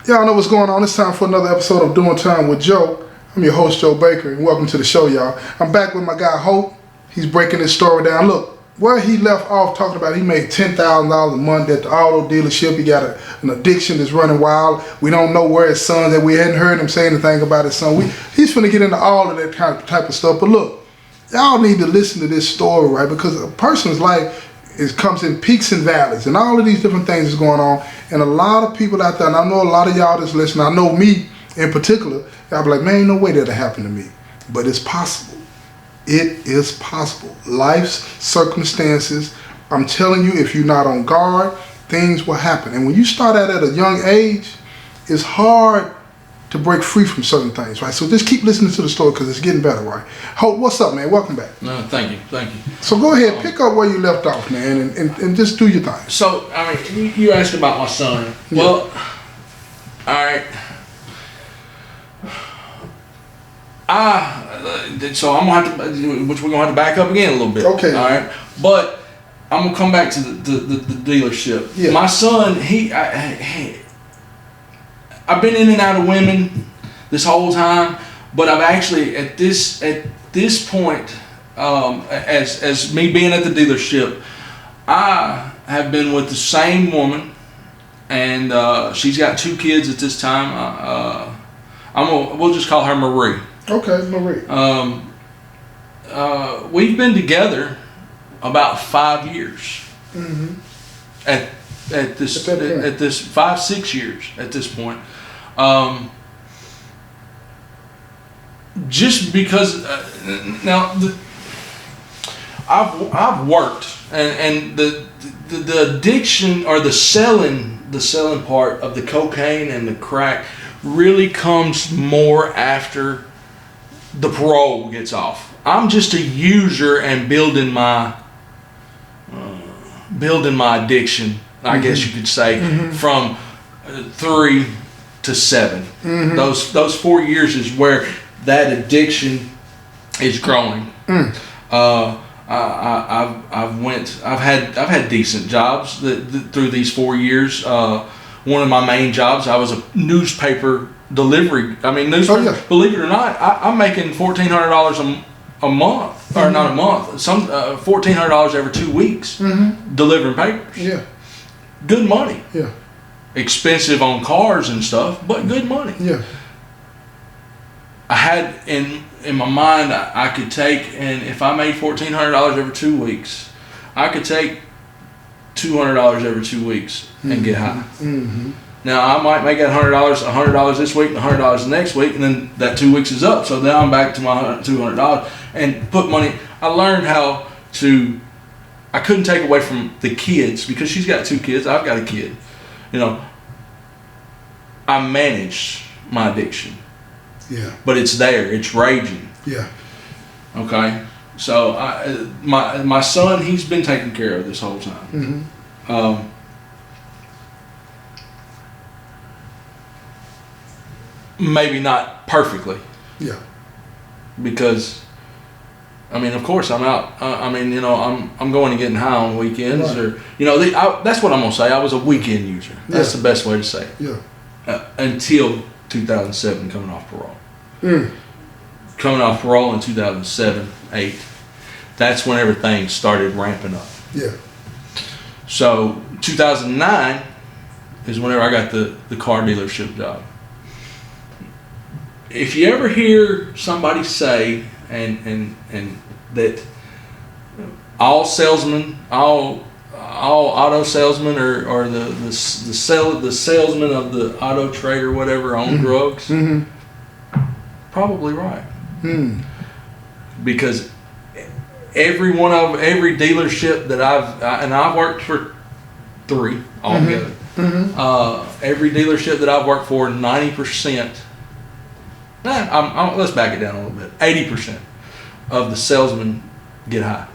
Y'all know what's going on. It's time for another episode of Doing Time with Joe. I'm your host, Joe Baker, and welcome to the show, y'all. I'm back with my guy, Hope. He's breaking this story down. Look, where he left off talking about he made $10,000 a month at the auto dealership. He got an addiction that's running wild. We don't know where his son's at. We hadn't heard him say anything about his son. He's finna get into all of that type of stuff. But look, y'all need to listen to this story, right? Because a person's life comes in peaks and valleys, and all of these different things is going on. And a lot of people out there, and I know a lot of y'all that's listening, I know me in particular, y'all be like, man, ain't no way that'll happen to me. But it's possible. It is possible. Life's circumstances, I'm telling you, if you're not on guard, things will happen. And when you start out at a young age, it's hard to break free from certain things, right? So just keep listening to the story because it's getting better, right? Hope, what's up, man? Welcome back. No, thank you. So go ahead, pick up where you left off, man, and just do your thing. So, I mean, you asked about my son. Yeah. Well, all right. So I'm gonna have to, which we're gonna have to back up again a little bit. Okay. All right. But I'm gonna come back to the dealership. Yeah. My son, I've been in and out of women this whole time, but I've actually at this point, as me being at the dealership, I have been with the same woman, and she's got 2 kids at this time. We'll just call her Marie. Okay, Marie. We've been together about 5 years. Mm-hmm. At this 5-6 years at this point. Just because now I've worked and the addiction or the selling part of the cocaine and the crack really comes more after the parole gets off. I'm just a user and building my addiction, I guess you could say, from 3 to 7. Mm-hmm. Those 4 years is where that addiction is growing. I've had decent jobs through these 4 years. One of my main jobs, I was a newspaper delivery. Believe it or not, I'm making $1,400 a month, or not a month, some $1,400 every 2 weeks, delivering papers. Yeah, good money. Yeah, expensive on cars and stuff, but good money. Yeah, I had in my mind I could take, and if I made $1,400 every 2 weeks, I could take $200 every 2 weeks and get high. Mm-hmm. Now I might make that $100 this week and $100 the next week, and then that 2 weeks is up. So now I'm back to my $200 and put money. I learned how to. I couldn't take away from the kids because she's got 2 kids. I've got a kid. You know. I managed my addiction. Yeah. But it's there. It's raging. Yeah. Okay. So my son, he's been taken care of this whole time. Mm-hmm. Maybe not perfectly. Yeah. Because, I mean, of course I'm out. I'm going and getting high on weekends, right. Or that's what I'm gonna say. I was a weekend user. That's the best way to say it. Yeah. Until 2007, coming off parole. Coming off parole in 2007-8. That's when everything started ramping up. Yeah. So 2009 is whenever I got the car dealership job. If you ever hear somebody say and that all salesmen, all auto salesmen or the salesmen of the auto trade or whatever own drugs, probably right. Because every dealership that I've worked for 3 altogether. Every dealership that I've worked for, 90%. Let's back it down a little bit. 80% of the salesmen get high.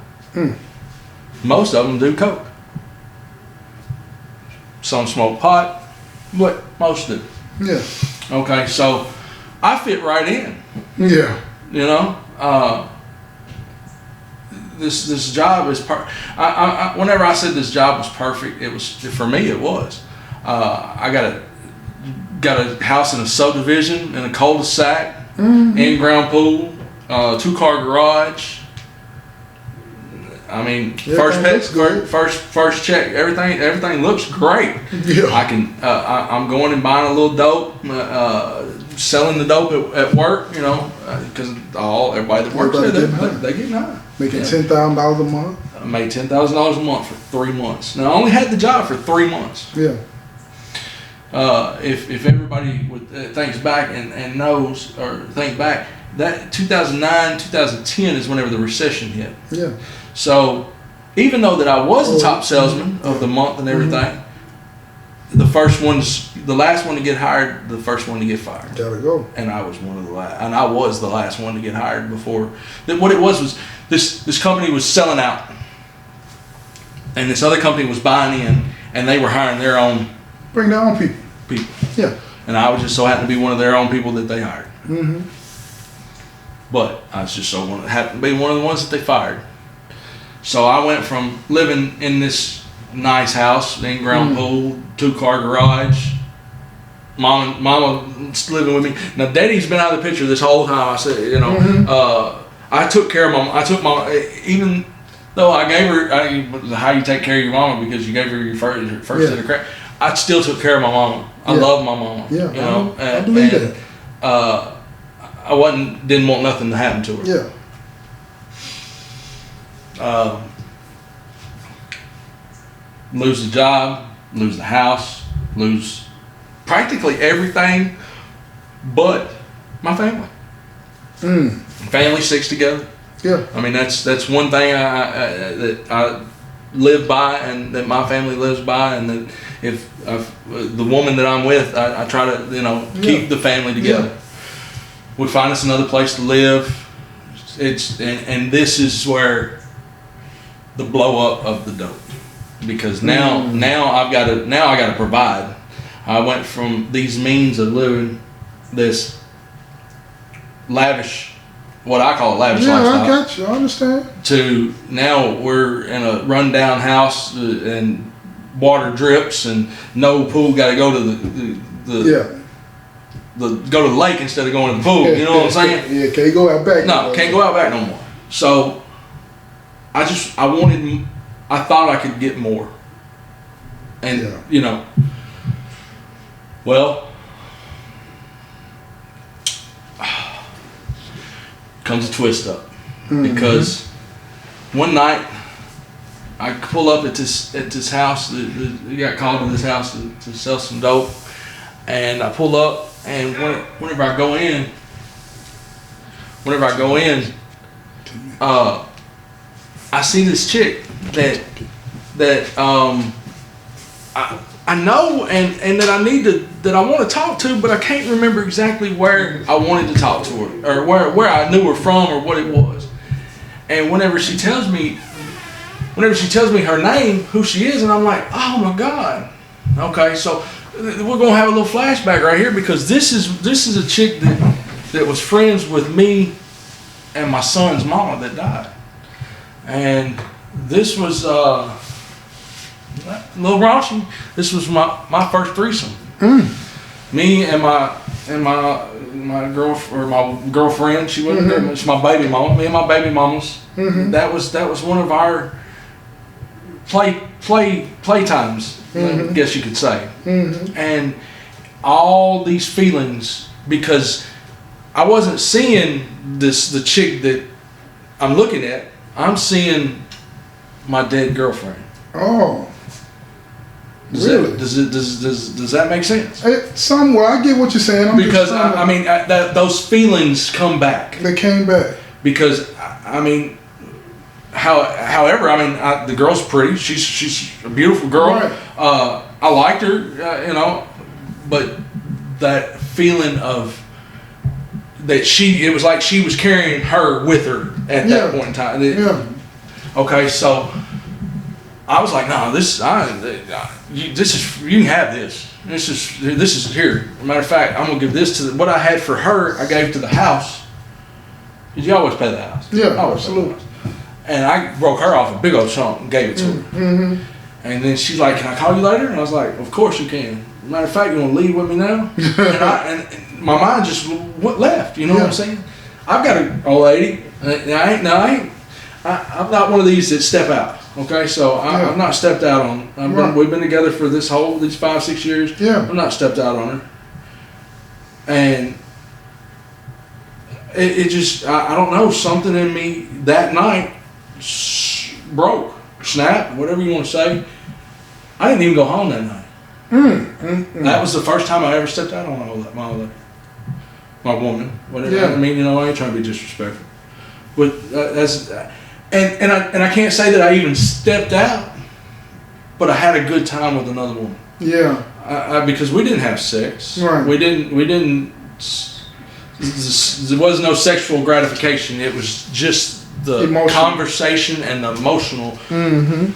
Most of them do coke. Some smoke pot, but most do. Yeah. Okay, so I fit right in. Yeah. This job is whenever I said this job was perfect, it was, for me it was. I got a got a house in a subdivision in a cul-de-sac, in-ground pool, 2-car garage. I mean, first check. Everything looks great. Yeah. I'm going and buying a little dope, selling the dope at work. Because everybody that works there, they getting high. Making $10,000 a month. I made $10,000 a month for 3 months. Now I only had the job for 3 months. Yeah. If everybody would thinks back and knows or think back, that 2009, 2010 is whenever the recession hit. Yeah. So even though that I was the top salesman of the month and everything, the last one to get hired, the first one to get fired. Gotta go. And I was one of the last, and I was the last one to get hired before. What it was this company was selling out, and this other company was buying in, and they were hiring their own. Bring their own people. Yeah. And I was just so happened to be one of their own people that they hired. Mm-hmm. But I was just happened to be one of the ones that they fired. So I went from living in this nice house, in-ground pool, 2-car garage. Mama living with me. Now Daddy's been out of the picture this whole time. I said, I took care of Mama. I took Mama, even though I gave her how you take care of your mama because you gave her your first set of crap. I still took care of my mama. I love my mama. Yeah, I believe that. I didn't want nothing to happen to her. Yeah. Lose the job, lose the house, lose practically everything but my family. Family sticks together. Yeah. I mean, that's one thing that I live by and that my family lives by, and that if the woman that I'm with, I try to keep the family together. Yeah. We find us another place to live. And this is where the blow up of the dope, because now I got to provide. I went from these means of living this lavish, what I call a lavish lifestyle. I got you. I understand. To now we're in a rundown house and water drips and no pool. Got to go to go to the lake instead of going to the pool. You know what I'm saying? Yeah, can't go out back. No, can't go out back no more. So I thought I could get more. And well, comes a twist up, because one night I pull up at this house. We got called to this house to sell some dope, and I pull up, and whenever I go in, I see this chick that I know and that I want to talk to, but I can't remember exactly where I wanted to talk to her, or where I knew her from, or what it was. And whenever she tells me her name, who she is, and I'm like, oh my God. Okay, so we're gonna have a little flashback right here, because this is a chick that was friends with me and my son's mama that died. And this was a little raunchy. This was my first threesome. Me and my girlfriend. She wasn't there. It's my baby mama. Me and my baby mamas. That was one of our playtimes, I guess you could say. And all these feelings, because I wasn't seeing the chick that I'm looking at. I'm seeing my dead girlfriend. Oh. Really? Does that make sense? Somewhere, I get what you're saying. Because I mean, those feelings come back. They came back. Because I mean, however, I mean, the girl's pretty. She's a beautiful girl. Right. I liked her, but that feeling of that it was like she was carrying her with her at that point in time. Okay, so I was like, no, this is you can have this. This is here. Matter of fact, I'm gonna give this to what I had for her. I gave to the house. Cause you always pay the house. Yeah, absolutely. And I broke her off a big old chunk and gave it to her. And then she's like, can I call you later? And I was like, of course you can. matter of fact, you want to leave with me now? and my mind just left. You know what I'm saying? I've got an old lady. I'm not one of these that step out. Okay, so I've not stepped out on. We've been together for these 5-6 years. Yeah. I've not stepped out on her. And it just, I don't know, something in me that night broke, snapped, whatever you want to say. I didn't even go home that night. That was the first time I ever stepped out on my woman. Whatever. I mean, I ain't trying to be disrespectful, but and I can't say that I even stepped out, but I had a good time with another woman. Yeah. Because we didn't have sex. Right. We didn't. There was no sexual gratification. It was just the conversation and the emotional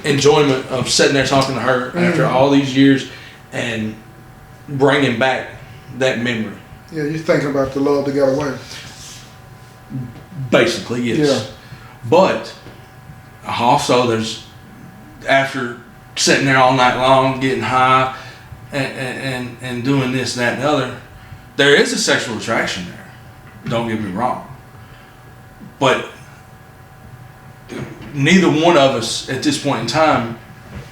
enjoyment of sitting there talking to her after all these years and bringing back that memory. Yeah, you're thinking about the love that got away. Basically, yes. Yeah. But also, there's after sitting there all night long, getting high, and doing this, that, and the other, there is a sexual attraction there. Don't get me wrong. But neither one of us at this point in time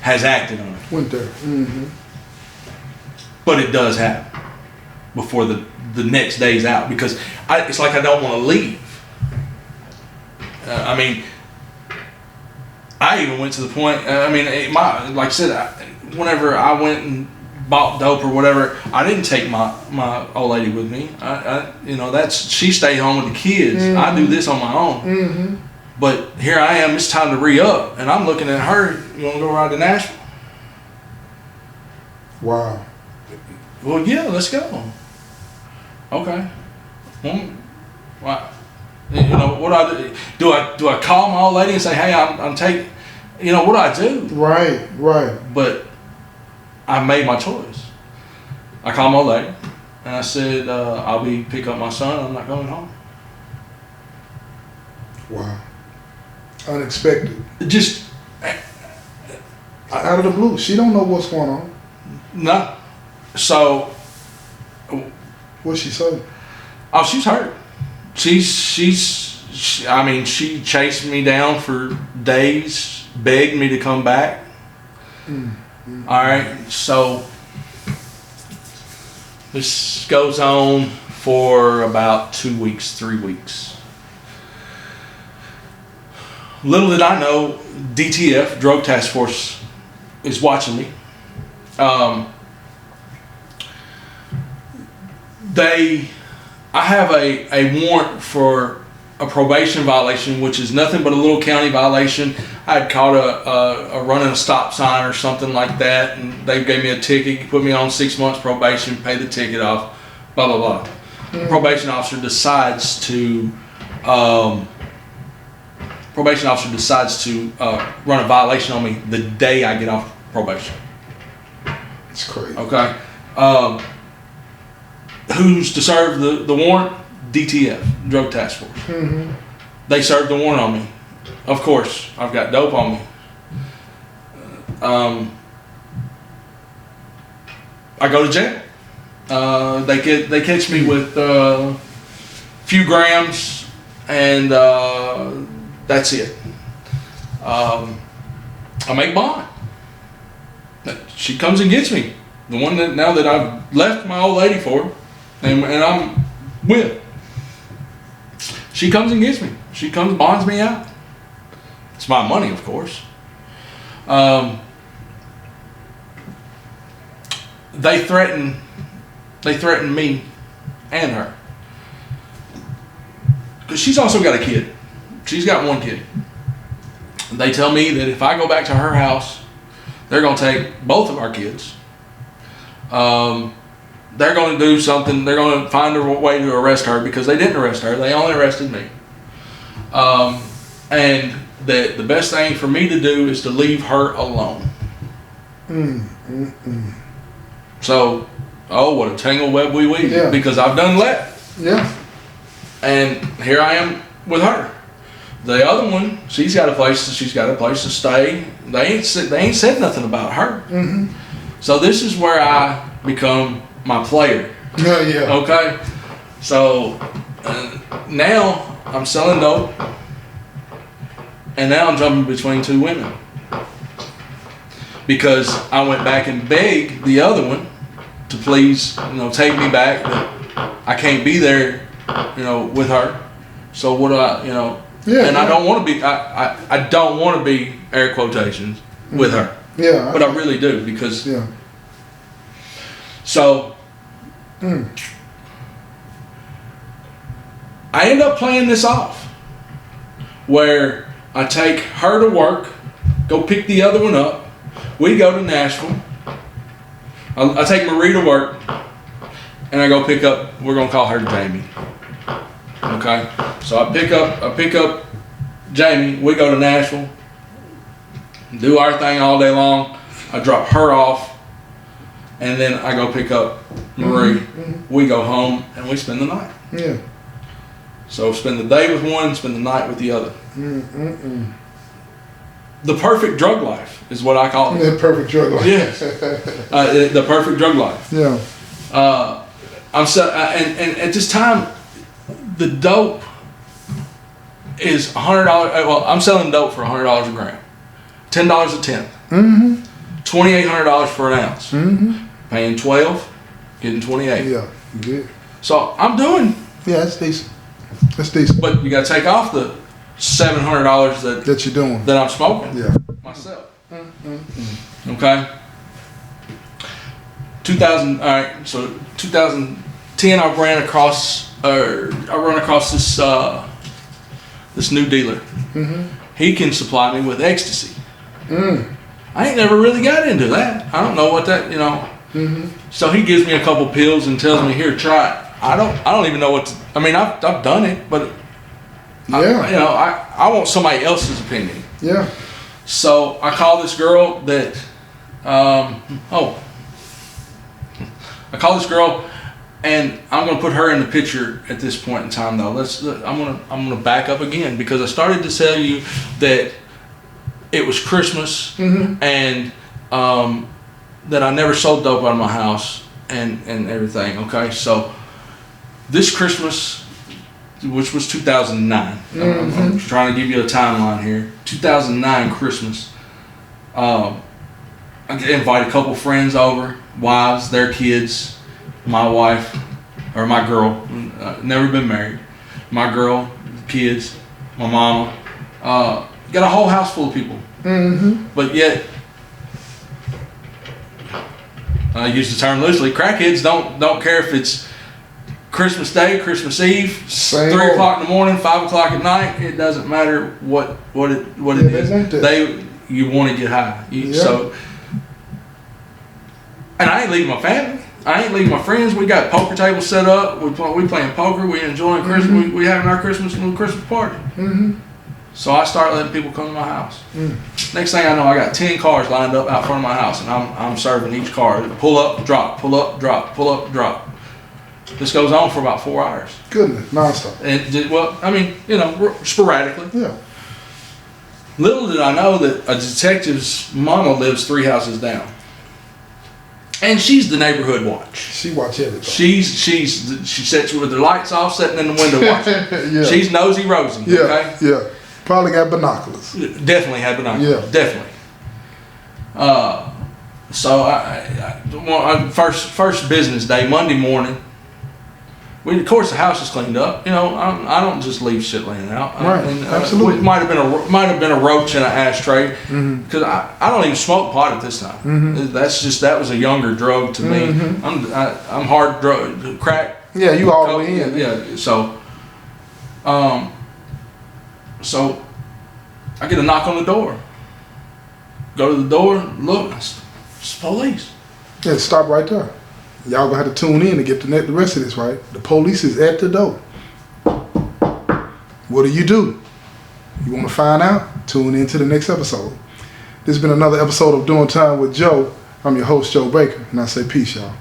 has acted on it. Went there. But it does happen before the next day's out, because it's like I don't want to leave. I mean, I even went to the point, like I said, whenever I went and bought dope or whatever, I didn't take my old lady with me. She stayed home with the kids. I do this on my own. But here I am, it's time to re-up, and I'm looking at her. You want to go ride to Nashville? Wow. Well, yeah, let's go. Okay. Wow. What do I do? Do I call my old lady and say, hey, I'm taking, what do I do? Right. But I made my choice. I called my old lady and I said, I'll pick up my son. I'm not going home. Wow. Unexpected. Just out of the blue. She don't know what's going on. No. So. What's she say? Oh, she's hurt. She chased me down for days, begged me to come back. All right, so this goes on for about 2 weeks, 3 weeks. Little did I know, DTF, Drug Task Force, is watching me. I have a warrant for a probation violation, which is nothing but a little county violation. I had caught a running a stop sign or something like that, and they gave me a ticket, put me on 6 months probation, pay the ticket off, blah blah blah. The probation officer decides to run a violation on me the day I get off probation. It's crazy. Okay. Who's to serve the warrant? DTF, Drug Task Force. They served the warrant on me. Of course, I've got dope on me. I go to jail. They catch me with a few grams, and that's it. I make bond. She comes and gets me. The one that now that I've left my old lady for, and I'm with. She comes and gets me. She comes, bonds me out. It's my money, of course. They threaten me and her, because she's also got a kid. She's got one kid. They tell me that if I go back to her house, they're going to take both of our kids. They're going to do something. They're going to find a way to arrest her, because they didn't arrest her. They only arrested me. And that the best thing for me to do is to leave her alone. So, what a tangled web we weave. Yeah. Because I've done left. Yeah. And here I am with her. The other one, she's got a place to stay. They ain't said nothing about her. So this is where I become my player. Yeah. Okay, so now I'm selling dope, and now I'm jumping between two women because I went back and begged the other one to please, take me back. But I can't be there, with her. So what do I, And I don't want to be. I don't want to be air quotations with her. Yeah. But I really do because. Yeah. So. I end up playing this off where I take her to work, go pick the other one up. We go to Nashville. I take Marie to work, and I go pick up. We're gonna call her Jamie. Okay, so I pick up Jamie. We go to Nashville, do our thing all day long. I drop her off, and then I go pick up Marie. We go home and we spend the night. Yeah. So spend the day with one, spend the night with the other. The perfect drug life is what I call it. The perfect drug life. Yes. The perfect drug life. Yeah. And at this time, the dope is $100. Well, I'm selling dope for $100 a gram, $10 a tenth, $2,800 for an ounce. Paying 12, getting 28. Yeah. Good. So I'm doing. Yeah, that's decent. That's decent. But you got to take off the $700 that you're doing, that I'm smoking. Yeah. Myself. Okay. 2000. All right. So 2010, I run across this this new dealer. He can supply me with ecstasy. I ain't never really got into that. I don't know what that, So he gives me a couple pills and tells me, "Here, try it." I don't even know what to, I mean, I've done it, but I want somebody else's opinion. Yeah. So I call this girl that I call this girl, and I'm gonna put her in the picture at this point in time though. I'm gonna back up again because I started to tell you that it was Christmas and that I never sold dope out of my house and everything. Okay, so this Christmas, which was 2009, I'm trying to give you a timeline here. 2009 Christmas, I invited a couple friends over, wives, their kids, my wife, or my girl, never been married, my girl, kids, my mama, got a whole house full of people. But yet, I use the term loosely, crackheads don't care if it's Christmas Day, Christmas Eve, 3 o'clock in the morning, 5 o'clock at night. It doesn't matter what it is. You want to get high. So, and I ain't leaving my family. I ain't leaving my friends. We got poker tables set up. We playing poker. We enjoying Christmas. We having our Christmas party. So I start letting people come to my house. Next thing I know, I got 10 cars lined up out front of my house, and I'm serving each car. Pull up, drop, pull up, drop, pull up, drop. This goes on for about 4 hours. Goodness, nonstop. And sporadically. Yeah. Little did I know that a detective's mama lives 3 houses down, and she's the neighborhood watch. She watch everything. She sits with the lights off, sitting in the window watching. Yeah. She's nosy Rosie. Yeah. Okay? Yeah. Probably got binoculars. Definitely had binoculars. Yeah. Definitely. So I first business day, Monday morning. Of course, the house is cleaned up. I don't just leave shit laying out. Right. Absolutely. It might have been a roach in an ashtray because I don't even smoke pot at this time. That was a younger drug to me. I'm hard drug, crack. Yeah, you all the way in. Yeah. So I get a knock on the door. Go to the door, look, it's police. Yeah, stop right there. Y'all gonna have to tune in to get the rest of this, right? The police is at the door. What do? You want to find out? Tune in to the next episode. This has been another episode of Doing Time with Joe. I'm your host, Joe Baker, and I say peace, y'all.